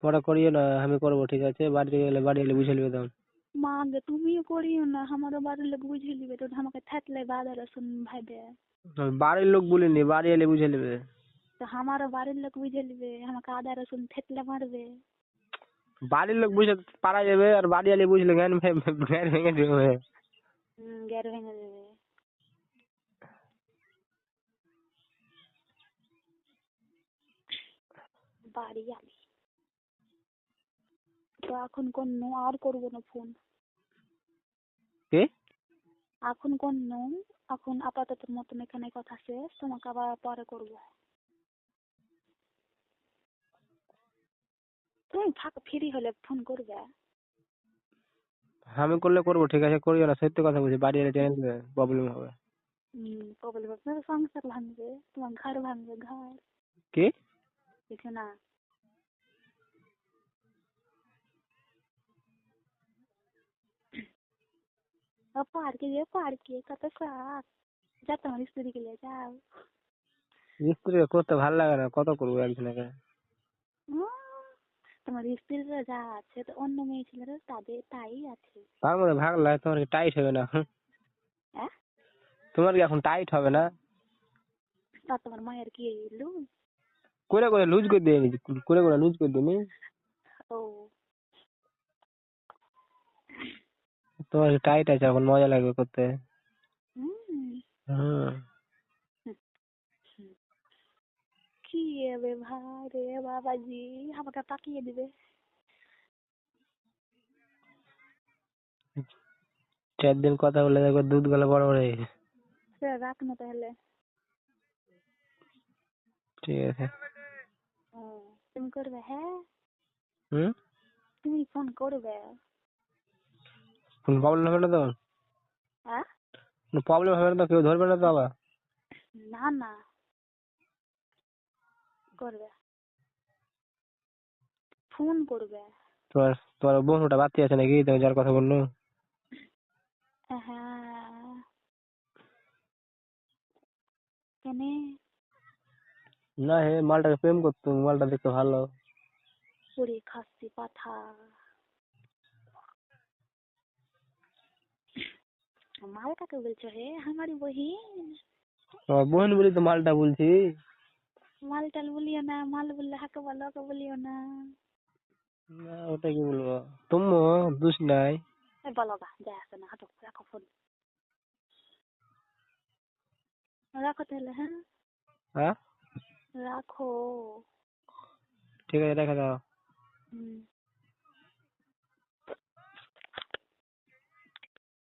পরে করিও না, আমি করবো, ঠিক আছে? বাড়ি এলে বুঝে নিবে তখন। মা আগে তুমিও করিও না, আমারও বাড়ির লোক বুঝে নিবে তো, আমাকে থাকলে বাধা রসুন ভাইবে। আমি বাড়ির লোক বলিনি, বাড়ি এলে বুঝে নেবে। তো আমারও বাড়ির লোক বুঝে নিবে, আমাকে আদা রসুন থেতলে মারবে। বাড়ির লোক বুঝে পারা যাবে, আর বাড়ি এলে বুঝলে জ্ঞান ভেঙে দেবে। গ্যার ভেঙে দেবে। বাড়ি আমি তো এখন আর করবো না ফোন। কে? এখন এখন আপাতত মতন এখানে কথা শেষ, তোমাকে আবার পরে করবো। তুমি ফাঁকা ফ্রি হলে ফোন করবে। আমি করলে করবো, ঠিক আছে? করিও না, সত্যি কথা বলছি, বাড়ি এলে টেনে নেবে, প্রবলেম হবে। প্রবলেম হবে, সংসার ভাঙবে, তোমার ঘর ভাঙবে, ঘর কি? কিছু না। পার্কে কত শাক, যা তোমার স্ত্রীকে নিয়ে যাও। স্ত্রী করতে ভালো লাগে না, কত করবো একজনকে? তোমার স্ত্রীরা যা আছে তো অন্য মেয়ে ছেলেরা তাদের তাই আছে। তার মধ্যে ভাগ লাগে, তোমার কি টাইট হবে না? হ্যাঁ, তোমার কি এখন টাইট হবে না? তা তোমার মায়ের কি লুজ? করে করে লুজ করে দিয়ে নিছি, করে করে লুজ করে দিনি। ও তোমার কি টাইট আছে এখন, মজা লাগবে করতে। হুম। হুম। কি হবে ভাই রে বাবাজি, আমাকে তাকিয়ে দিবে। 4 দিন কথা বলে দেখো দুধ গলা বড় বড় হয়ে গেছে। সে রাখ না তাহলে। ঠিক আছে। তুমি করবে? হ্যাঁ, হুম। তুমি ফোন করবে? কোনো প্রবলেম হবে না তো? হ্যাঁ, কোনো প্রবলেম হবে না তো? কেউ ধরবে না তো আবার? না না, করবে, ফোন করবে। তোমার তোমার বন্ধুটা বাড়তি আছে নাকি, তুমি যার কথা বললো? হ্যাঁ, কেনে? না, হে মালটাকে প্রেম করতো, মালটা দেখতে ভালো। পুরি খাসি পাঠা। মালটাকে বলছো হে, আমারই বহিন। তোমার বোন বলি তো মালটা বলছি। মাল টাল বলিও না, মাল বললে হাকে বলো, ওকে বলিও না। না, ওটা কি বলবো, তুমো দোষ নাই। বলো গা, যায় আসে না, হাঁটো, রাখো ফোন, রাখো তাহলে। হ্যাঁ, হ্যাঁ, রাখো। ঠিক আছে, রেখে দাও। হুম।